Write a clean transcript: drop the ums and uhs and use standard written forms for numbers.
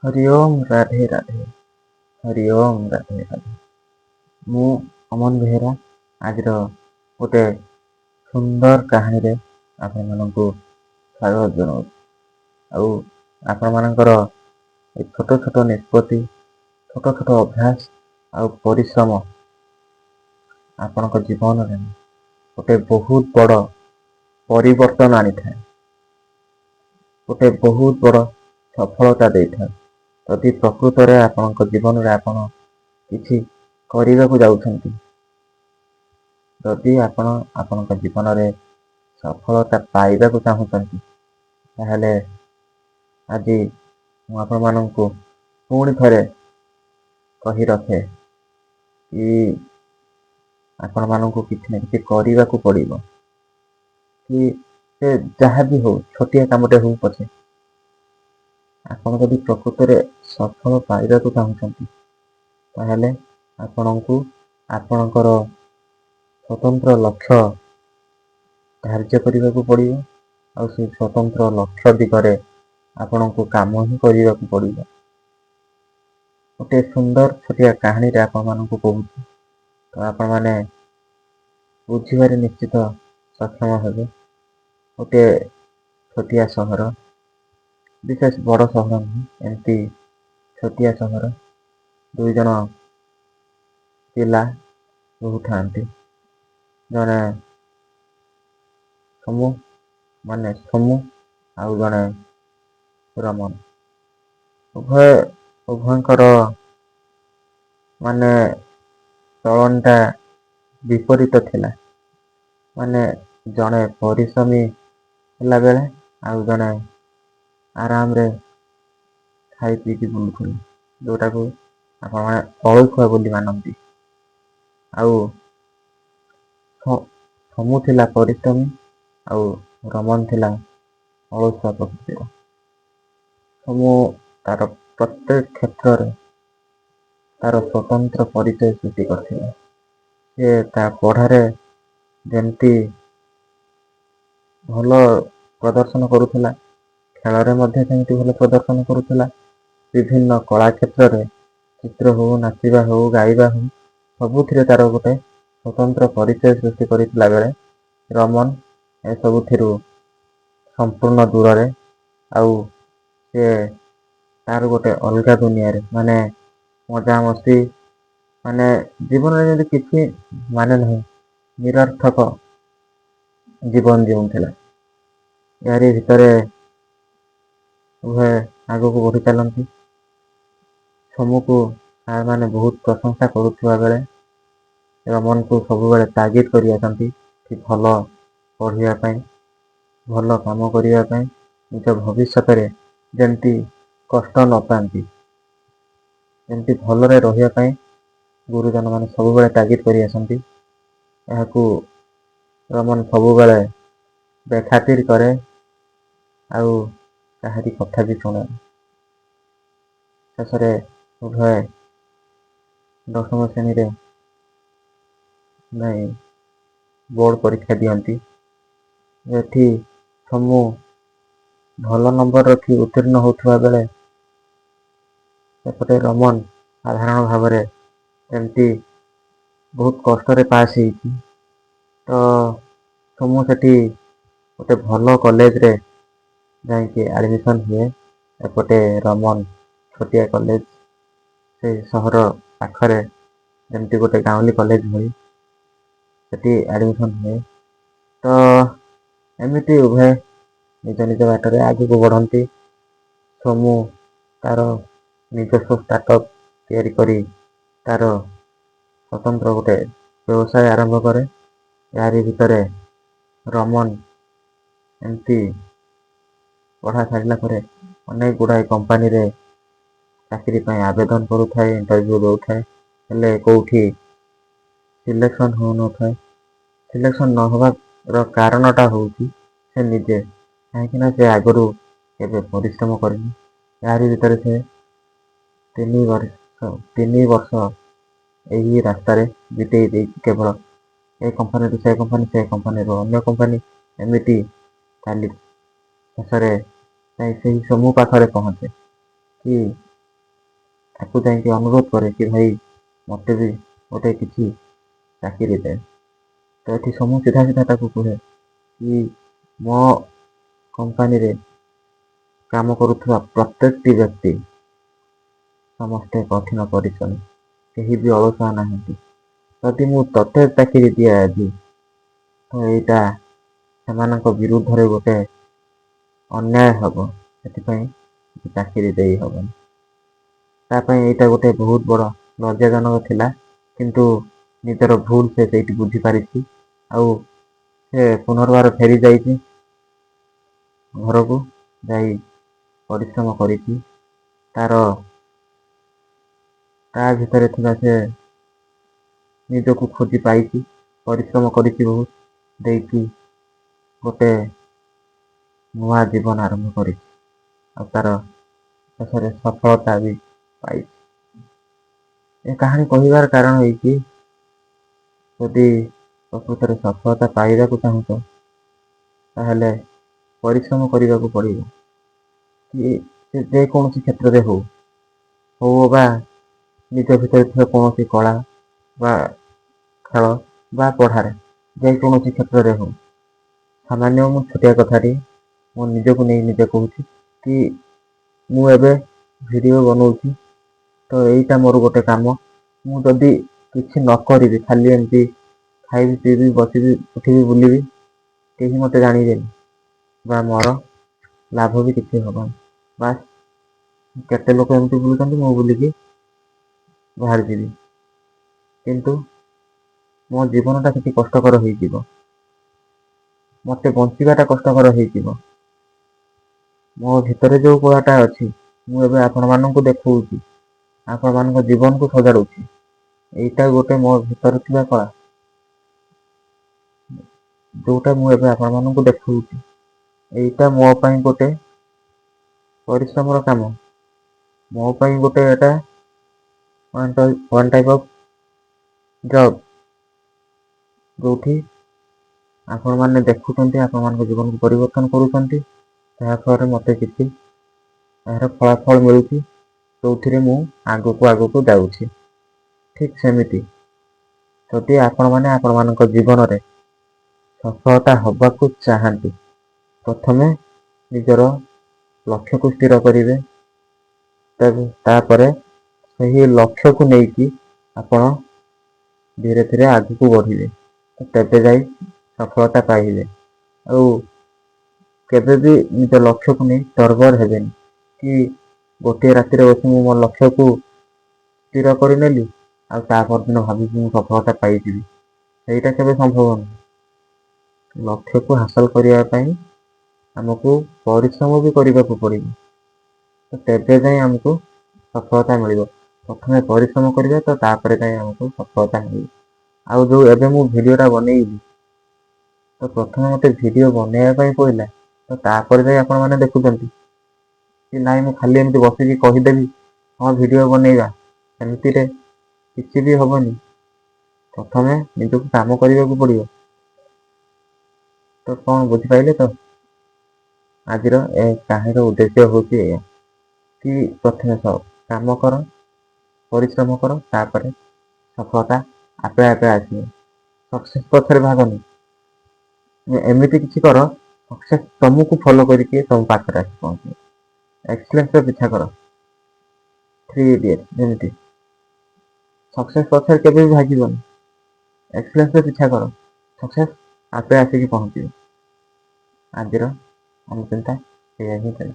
हरि ओम राधे राधे। हरि ओम राधे राधे। ମୁଁ ଅମନ ବେହେରା ଆଜିର ଗୋଟେ ସୁନ୍ଦର କାହାଣୀରେ ଆପଣମାନଙ୍କୁ ସ୍ୱାଗତ ଜଣାଉଛି। ଆଉ ଆପଣମାନଙ୍କର ଏ ଛୋଟ ଛୋଟ ନିଷ୍ପତ୍ତି, ଛୋଟ ଛୋଟ ଅଭ୍ୟାସ ଆଉ ପରିଶ୍ରମ ଆପଣଙ୍କ ଜୀବନରେ ଗୋଟେ ବହୁତ ବଡ଼ ପରିବର୍ତ୍ତନ ଆଣିଥାଏ, ଗୋଟେ ବହୁତ ବଡ଼ ସଫଳତା ଦେଇଥାଏ। ଯଦି ପ୍ରକୃତରେ ଆପଣଙ୍କ ଜୀବନରେ ଆପଣ କିଛି କରିବାକୁ ଯାଉଛନ୍ତି, ଯଦି ଆପଣ ଆପଣଙ୍କ ଜୀବନରେ ସଫଳତା ପାଇବାକୁ ଚାହୁଁଛନ୍ତି, ତାହେଲେ ଆଜି ମୁଁ ଆପଣମାନଙ୍କୁ ପୁଣି ଥରେ କହି ରଖେ କି ଆପଣମାନଙ୍କୁ କିଛି ନା କିଛି କରିବାକୁ ପଡ଼ିବ। କି ସେ ଯାହା ବି ହଉ, ଛୋଟିଆ କାମଟେ ହଉ ପଛେ, ଆପଣ ଯଦି ପ୍ରକୃତରେ ସଫଳ ପାଇବାକୁ ଚାହୁଁଛନ୍ତି, ତାହେଲେ ଆପଣଙ୍କୁ ଆପଣଙ୍କର ସ୍ୱତନ୍ତ୍ର ଲକ୍ଷ୍ୟ ଧାର୍ଯ୍ୟ କରିବାକୁ ପଡ଼ିବ। ଆଉ ସେ ସ୍ୱତନ୍ତ୍ର ଲକ୍ଷ୍ୟ ଦିଗରେ ଆପଣଙ୍କୁ କାମ ହିଁ କରିବାକୁ ପଡ଼ିବ। ଗୋଟେ ସୁନ୍ଦର ଛୋଟିଆ କାହାଣୀରେ ଆପଣମାନଙ୍କୁ କହୁଛି, ତ ଆପଣମାନେ ବୁଝିବାରେ ନିଶ୍ଚିତ ସକ୍ଷମ ହେବେ। ଗୋଟେ ଛୋଟିଆ ସହର, ବିଶେଷ ବଡ଼ ସହର ନୁହେଁ, ଏମିତି ଛୋଟିଆ ସହର, ଦୁଇ ଜଣ ପିଲା ରହୁଥାନ୍ତି। ଜଣେ ସୋମୁ ଆଉ ଜଣେ ରମନ। ଉଭୟଙ୍କର ଚଳନଟା ବିପରୀତ ଥିଲା। ଜଣେ ପରିଶ୍ରମୀ ହେଲା ବେଳେ ଆଉ ଜଣେ ଆରାମରେ ଖାଇ ପିଇକି ବୁଲୁଥିଲେ, ଯୋଉଟାକୁ ଆପଣମାନେ ଅଳସୁଆ ବୋଲି ମାନନ୍ତି। ଆଉ ସୋମୁ ଥିଲା ପରିଶ୍ରମୀ ଆଉ ରମନ ଥିଲା ଅଳସୁଆ ପ୍ରକୃତିର। ସୋମୁ ତାର ପ୍ରତ୍ୟେକ କ୍ଷେତ୍ରରେ ତାର ସ୍ୱତନ୍ତ୍ର ପରିଚୟ ସୃଷ୍ଟି କରିଥିଲା। ସେ ତା ପଢ଼ାରେ ଯେମିତି ଭଲ ପ୍ରଦର୍ଶନ କରୁଥିଲା, ଖେଳରେ ମଧ୍ୟ ସେମିତି ଭଲ ପ୍ରଦର୍ଶନ କରୁଥିଲା। ବିଭିନ୍ନ କଳା କ୍ଷେତ୍ରରେ, ଚିତ୍ର ହଉ, ନାଚିବା ହଉ, ଗାଇବା ହଉ, ସବୁଥିରେ ତାର ଗୋଟେ ସ୍ୱତନ୍ତ୍ର ପରିଚୟ ସୃଷ୍ଟି କରିଥିଲା ବେଳେ ରମନ ଏସବୁଥିରୁ ସମ୍ପୂର୍ଣ୍ଣ ଦୂରରେ। ଆଉ ସେ ତାର ଗୋଟେ ଅଲଗା ଦୁନିଆରେ, ମଜାମସ୍ତି, ଜୀବନରେ ଯଦି କିଛି ମାନେ ନାହିଁ, ନିରର୍ଥକ ଜୀବନ ଜିଉଁଥିଲା। ଏହାରି ଭିତରେ ଉଭୟ ଆଗକୁ ବଢ଼ି ଚାଲନ୍ତି। ସୋମୁକୁ ସାର୍ମାନେ ବହୁତ ପ୍ରଶଂସା କରୁଥିବା ବେଳେ ରମନକୁ ସବୁବେଳେ ତାଗିଦ କରି ଆସନ୍ତି କି ଭଲ ପଢ଼ିବା ପାଇଁ, ଭଲ କାମ କରିବା ପାଇଁ, ନିଜ ଭବିଷ୍ୟତରେ ଯେମିତି କଷ୍ଟ ନ ପାଆନ୍ତି, ଯେମିତି ଭଲରେ ରହିବା ପାଇଁ ଗୁରୁଜନମାନେ ସବୁବେଳେ ତାଗିଦ କରି ଆସନ୍ତି। ଏହାକୁ ରମନ ସବୁବେଳେ ବେଖାତିର କରେ ଆଉ କାହାରି କଥା ବି ଶୁଣେନି। ଶେଷରେ ଉଭୟ 10ମ ଶ୍ରେଣୀରେ ବୋର୍ଡ଼ ପରୀକ୍ଷା ଦିଅନ୍ତି। ଏଠି ସୋମୁ ଭଲ ନମ୍ବର ରଖି ଉତ୍ତୀର୍ଣ୍ଣ ହେଉଥିବା ବେଳେ ସେପଟେ ରମନ ସାଧାରଣ ଭାବରେ ଏମିତି ବହୁତ କଷ୍ଟରେ ପାସ୍ ହେଇଛି। ତ ସୋମୁ ସେଠି ଗୋଟେ ଭଲ କଲେଜରେ ଯାଇକି ଆଡ଼ମିସନ୍ ହୁଏ। ଏପଟେ ରମନ ଛୋଟିଆ କଲେଜ, ସେ ସହର ପାଖରେ ଯେମିତି ଗୋଟେ ଗାଉଁଲି କଲେଜ ଭଳି ସେଠି ଆଡ଼ମିସନ୍ ହୁଏ। ତ ଏମିତି ଉଭୟ ନିଜ ନିଜ ବାଟରେ ଆଗକୁ ବଢ଼ନ୍ତି। ସୋମୁ ତାର ନିଜସ୍ୱ ଷ୍ଟାର୍ଟଅପ୍ ତିଆରି କରି ତାର ସ୍ୱତନ୍ତ୍ର ଗୋଟେ ବ୍ୟବସାୟ ଆରମ୍ଭ କରେ। ଏହାରି ଭିତରେ ରମନ ଏମିତି ପଢ଼ା ସାରିଲା ପରେ ଅନେକ ଗୁଡ଼ାଏ କମ୍ପାନୀରେ ଚାକିରି ପାଇଁ ଆବେଦନ କରୁଥାଏ, ଇଣ୍ଟରଭ୍ୟୁ ଦେଉଥାଏ, ହେଲେ କେଉଁଠି ସିଲେକ୍ସନ୍ ହେଉନଥାଏ। ସିଲେକ୍ସନ୍ ନହେବାର କାରଣଟା ହେଉଛି ସେ ନିଜେ, କାହିଁକିନା ସେ ଆଗରୁ କେବେ ପରିଶ୍ରମ କରିନି। ଏହାରି ଭିତରେ ସେ 3 ବର୍ଷ ଏହି ରାସ୍ତାରେ ବିତେଇ ଦେଇଛି। କେବଳ ଏ କମ୍ପାନୀରୁ ସେ କମ୍ପାନୀ, ସେ କମ୍ପାନୀରୁ ଅନ୍ୟ କମ୍ପାନୀ, ଏମିତି ଚାଲିଛି। ଶେଷରେ ଯାଇ ସେହି ସୋମୁ ପାଖରେ ପହଞ୍ଚେ କି ତାକୁ ଯାଇକି ଅନୁରୋଧ କରେ କି ଭାଇ ମୋତେ ବି ଗୋଟେ କିଛି ଚାକିରି ଦେ। ତ ଏଠି ସିଧା ସିଧା ତାକୁ କୁହେ କି ମୋ କମ୍ପାନୀରେ କାମ କରୁଥିବା ପ୍ରତ୍ୟେକଟି ବ୍ୟକ୍ତି ସମସ୍ତେ କଠିନ ପରିଶ୍ରମୀ, କେହି ବି ଅଳସୁଆ ନାହାନ୍ତି। ଯଦି ମୁଁ ତତେ ଚାକିରି ଦିଏ ଆଜି, ତ ଏଇଟା ସେମାନଙ୍କ ବିରୁଦ୍ଧରେ ଗୋଟେ ଅନ୍ୟାୟ ହେବ, ସେଥିପାଇଁ ଚାକିରି ଦେଇ ହେବନି। ତା ପାଇଁ ଏଇଟା ଗୋଟେ ବହୁତ ବଡ଼ ଲଜ୍ଜାଜନକ ଥିଲା, କିନ୍ତୁ ନିଜର ଭୁଲ ସେ ସେଇଠି ବୁଝିପାରିଛି। ଆଉ ସେ ପୁନର୍ବାର ଫେରି ଯାଇଛି ଘରକୁ, ଯାଇ ପରିଶ୍ରମ କରିଛି। ତା ଭିତରେ ଥିବା ସେ ନିଜକୁ ଖୋଜି ପାଇଛି, ପରିଶ୍ରମ କରିଛି ବହୁତ, ଦେଇକି ଗୋଟେ ନୂଆ ଜୀବନ ଆରମ୍ଭ କରିଛି, ଆଉ ତାର ଶେଷରେ ସଫଳତା ବି ପାଇଛି। ଏ କାହାଣୀ କହିବାର କାରଣ ଏହିକି, ଯଦି ପ୍ରକୃତରେ ସଫଳତା ପାଇବାକୁ ଚାହୁଁଛ, ତାହେଲେ ପରିଶ୍ରମ କରିବାକୁ ପଡ଼ିବ। କି ସେ ଯେକୌଣସି କ୍ଷେତ୍ରରେ ହଉ ବା ନିଜ ଭିତରେ ଥିବା କୌଣସି କଳା ବା ଖେଳ ବା ପଢ଼ାରେ, ଯେକୌଣସି କ୍ଷେତ୍ରରେ ହଉ। ସାମାନ୍ୟ ମୁଁ ଛୋଟିଆ କଥାଟି ମୁଁ ନିଜକୁ ନେଇ ନିଜେ କହୁଛି କି ମୁଁ ଏବେ ଭିଡ଼ିଓ ବନଉଛି, ତ ଏଇଟା ମୋର ଗୋଟେ କାମ। ମୁଁ ଯଦି କିଛି ନ କରିବି, ଖାଲି ଏମିତି ଖାଇବି ପିଇବି ବସିବି ଉଠିବି ବୁଲିବି, କେହି ମୋତେ ଜାଣିବେନି ବା ମୋର ଲାଭ ବି କିଛି ହେବନି। ବାସ୍ କେତେ ଲୋକ ଏମିତି ବୁଲୁଛନ୍ତି, ମୁଁ ବୁଲିକି ବାହାରିଯିବି, କିନ୍ତୁ ମୋ ଜୀବନଟା ସେଠି କଷ୍ଟକର ହେଇଯିବ, ମୋତେ ବଞ୍ଚିବାଟା କଷ୍ଟକର ହେଇଯିବ। ମୋ ଭିତରେ ଯେଉଁ କଳାଟା ଅଛି, ମୁଁ ଏବେ ଆପଣମାନଙ୍କୁ ଦେଖାଉଛି, ଆପଣମାନଙ୍କ ଜୀବନକୁ ସଜାଡ଼ୁଛି। ଏଇଟା ଗୋଟେ ମୋ ଭିତରେ ଥିବା କଳା, ଯେଉଁଟା ମୁଁ ଏବେ ଆପଣମାନଙ୍କୁ ଦେଖାଉଛି। ଏଇଟା ମୋ ପାଇଁ ଗୋଟେ ପରିଶ୍ରମର କାମ, ମୋ ପାଇଁ ଗୋଟେ ଏଇଟା ୱାନ୍ ଟାଇପ୍ ଅଫ୍ ଜବ୍, ଯେଉଁଠି ଆପଣମାନେ ଦେଖୁଛନ୍ତି, ଆପଣମାନଙ୍କ ଜୀବନକୁ ପରିବର୍ତ୍ତନ କରୁଛନ୍ତି, ଯାହାଫଳରେ ମୋତେ କିଛି ଏହାର ଫଳାଫଳ ମିଳୁଛି, ଯେଉଁଥିରେ ମୁଁ ଆଗକୁ ଆଗକୁ ଯାଉଛି। ଠିକ୍ ସେମିତି ଯଦି ଆପଣମାନେ ଆପଣମାନଙ୍କ ଜୀବନରେ ସଫଳତା ହେବାକୁ ଚାହାନ୍ତି, ପ୍ରଥମେ ନିଜର ଲକ୍ଷ୍ୟକୁ ସ୍ଥିର କରିବେ। ତାପରେ ସେହି ଲକ୍ଷ୍ୟକୁ ନେଇକି ଆପଣ ଧୀରେ ଧୀରେ ଆଗକୁ ବଢ଼ିବେ, ତେବେ ଯାଇ ସଫଳତା ପାଇବେ। ଆଉ କେବେ ବି ନିଜ ଲକ୍ଷ୍ୟକୁ ନେଇ ତରବର ହେବେନି କି ଗୋଟିଏ ରାତିରେ ବସି ମୁଁ ମୋ ଲକ୍ଷ୍ୟକୁ ସ୍ଥିର କରିନେଲି, ଆଉ ତା ପରଦିନ ଭାବିକି ମୁଁ ସଫଳତା ପାଇଯିବି, ସେଇଟା କେବେ ସମ୍ଭବ ନୁହେଁ। ଲକ୍ଷ୍ୟକୁ ହାସଲ କରିବା ପାଇଁ ଆମକୁ ପରିଶ୍ରମ ବି କରିବାକୁ ପଡ଼ିବ, ତ ତେବେ ଯାଇ ଆମକୁ ସଫଳତା ମିଳିବ। ପ୍ରଥମେ ପରିଶ୍ରମ କରିବା, ତ ତାପରେ ଯାଇ ଆମକୁ ସଫଳତା ମିଳିବ। ଆଉ ଯେଉଁ ଏବେ ମୁଁ ଭିଡ଼ିଓଟା ବନେଇଲି, ତ ପ୍ରଥମେ ମୋତେ ଭିଡ଼ିଓ ବନେଇବା ପାଇଁ ପଡ଼ିଲା, ତ ତାପରେ ଯାଇ ଆପଣମାନେ ଦେଖୁଛନ୍ତି କି ନାଇଁ ମୁଁ ଖାଲି ଏମିତି ବସିକି କହିଦେବି ହଁ ଭିଡ଼ିଓ ବନେଇବା, ସେମିତିରେ କିଛି ବି ହେବନି। ପ୍ରଥମେ ନିଜକୁ କାମ କରିବାକୁ ପଡ଼ିବ। ତ କ'ଣ ବୁଝିପାରିଲେ? ତ ଆଜିର ଏ କାହାଣୀର ଉଦ୍ଦେଶ୍ୟ ହେଉଛି ଏଇଆ କି ପ୍ରଥମେ କାମ କର, ପରିଶ୍ରମ କର, ତାପରେ ସଫଳତା ଆପେ ଆପେ ଆସିବ। ସକ୍ସେସ୍ ପଛରେ ଭାଗନି, ଏମିତି କିଛି କର ସକ୍ସେସ୍ ତମକୁ ଫଲୋ କରିକି ତମ ପାଖରେ ଆସି ପହଞ୍ଚିବ। ଏକ୍ସଲେନ୍ସର ପିଛା କର, 3 ଇଡିୟଟ୍ସ ଯେମିତି। ସକ୍ସେସ୍ ପଛରେ କେବେ ବି ଭାଗିବନି, ଏକ୍ସଲେନ୍ସର ପିଛା କର, ସକ୍ସେସ୍ ଆପେ ଆସିକି ପହଞ୍ଚିବ। ଆଜିର ଅନୁଚିନ୍ତା ଏଇଆ ହିଁ ଥିଲା।